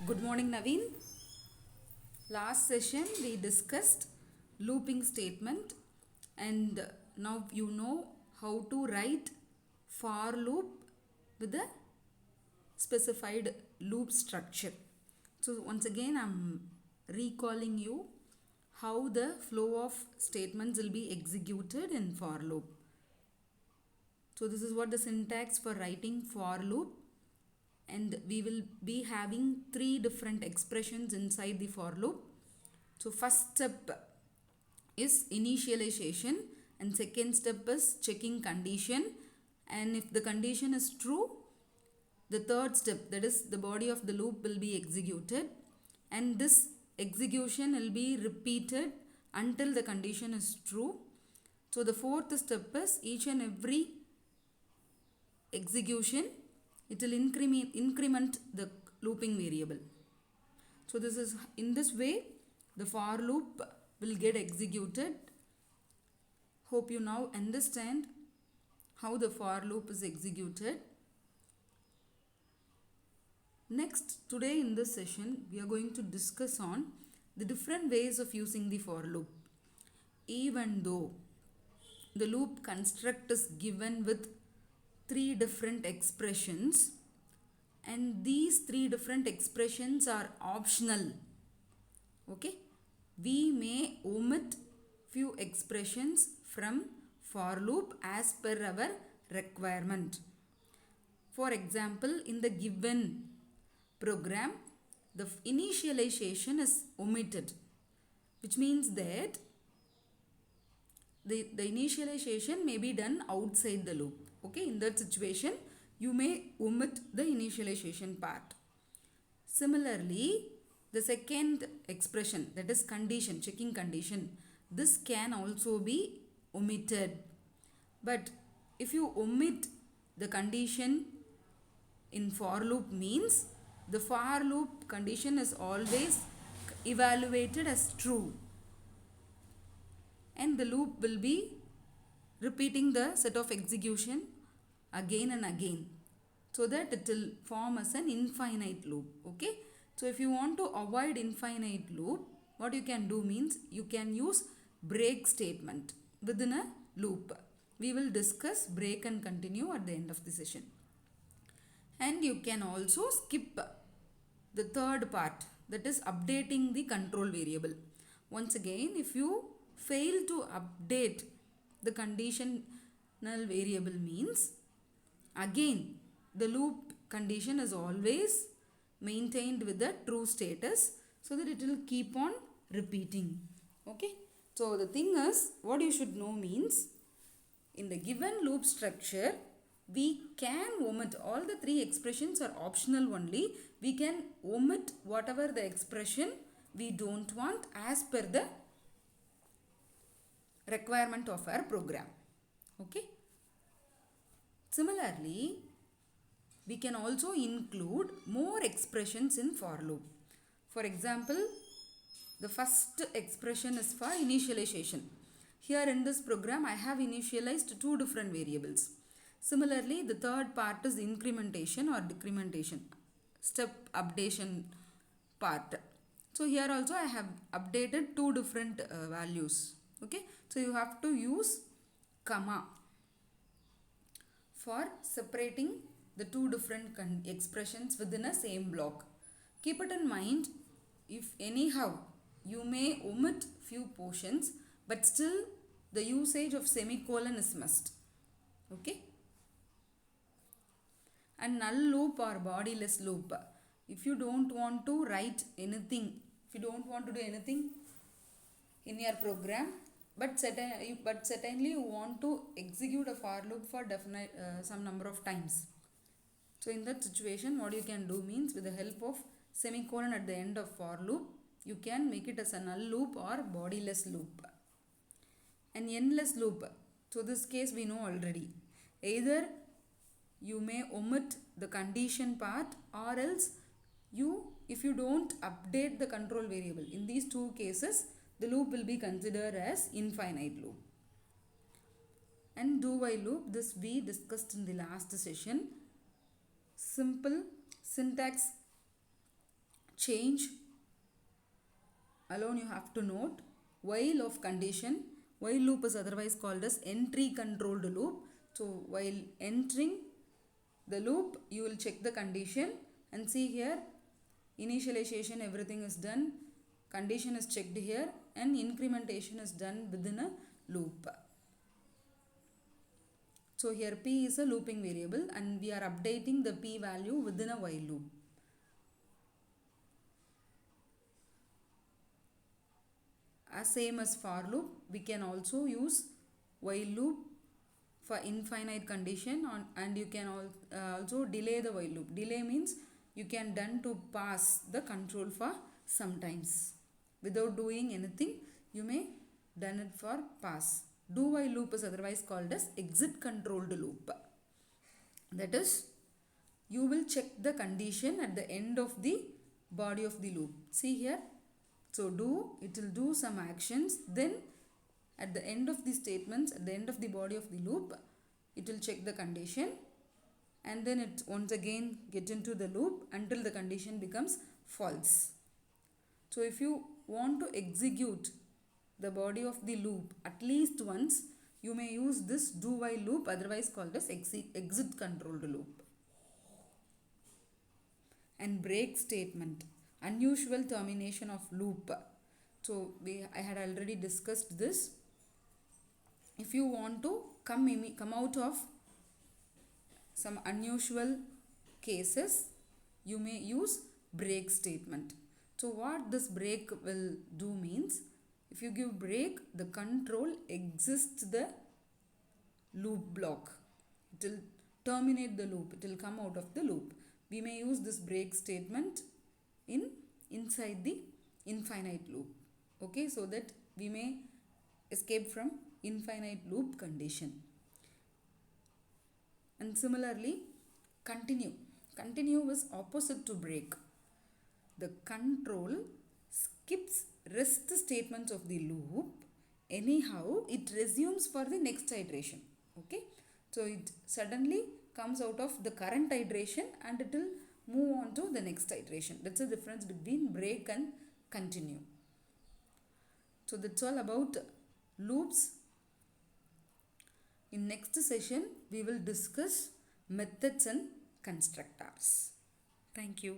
Good morning, Naveen. Last session we discussed looping statement, and now you know how to write for loop with a specified loop structure. So once again I'm recalling you how the flow of statements will be executed in for loop. So this is what the syntax for writing for loop, and we will be having three different expressions inside the for loop. So first step is initialization, and second step is checking condition, and if the condition is true, the third step, that is the body of the loop, will be executed, and this execution will be repeated until the condition is true. So the fourth step is each and every execution, it will increment the looping variable. So this is in this way the for loop will get executed. Hope you now understand how the for loop is executed. Next, today in this session we are going to discuss on the different ways of using the for loop. Even though the loop construct is given with three different expressions, and these three different expressions are optional, okay, we may omit few expressions from for loop as per our requirement. For example, in the given program, the initialization is omitted, which means that the initialization may be done outside the loop. Okay, in that situation, you may omit the initialization part. Similarly, the second expression, that is condition, checking condition, this can also be omitted. But if you omit the condition in for loop, means the for loop condition is always evaluated as true, and the loop will be repeating the set of execution again and again, so that it will form as an infinite loop. Okay, so if you want to avoid infinite loop, what you can do means you can use break statement within a loop. We will discuss break and continue at the end of the session. And you can also skip the third part, that is updating the control variable. Once again, if you fail to update the conditional variable, means again the loop condition is always maintained with the true status, so that it will keep on repeating. Okay, so the thing is, what you should know means, in the given loop structure, we can omit, all the three expressions are optional only. We can omit whatever the expression we don't want as per the requirement of our program. Okay. Similarly, we can also include more expressions in for loop. For example, the first expression is for initialization. Here in this program, I have initialized two different variables. Similarly, the third part is incrementation or decrementation, step updation part. So here also I have updated two different values. Okay, so you have to use comma for separating the two different expressions within a same block. Keep it in mind, if anyhow you may omit few portions, but still the usage of semicolon is must. Okay, and null loop or bodiless loop, if you don't want to write anything, if you don't want to do anything in your program, but certainly you want to execute a for loop for definite some number of times, so in that situation, what you can do means, with the help of semicolon at the end of for loop, you can make it as a null loop or bodiless loop. An endless loop, so this case we know already, either you may omit the condition part, or else if you don't update the control variable, in these two cases the loop will be considered as infinite loop. And do while loop, this we discussed in the last session. Simple syntax change alone you have to note. While of condition, while loop is otherwise called as entry controlled loop. So while entering the loop, you will check the condition and see here initialization everything is done, condition is checked here, and incrementation is done within a loop. So here p is a looping variable and we are updating the p value within a while loop. As same as for loop, we can also use while loop for infinite condition on, and you can also delay the while loop. Delay means you can done to pass the control for sometimes. Without doing anything, you may done it for pass. Do while loop is otherwise called as exit controlled loop. That is, you will check the condition at the end of the body of the loop. See here. So it will do some actions, then at the end of the statements, at the end of the body of the loop, it will check the condition and then it once again get into the loop until the condition becomes false. So if you want to execute the body of the loop at least once, you may use this do while loop, otherwise called as exit controlled loop. And break statement, unusual termination of loop. So I had already discussed this. If you want to come out of some unusual cases, you may use break statement. So what this break will do means, if you give break, the control exits the loop block. It will terminate the loop. It will come out of the loop. We may use this break statement inside the infinite loop. Okay, so that we may escape from infinite loop condition. And similarly, continue. Continue is opposite to break. The control skips rest statements of the loop. Anyhow, it resumes for the next iteration. Okay, so it suddenly comes out of the current iteration and it will move on to the next iteration. That's the difference between break and continue. So that's all about loops. In next session, we will discuss methods and constructors. Thank you.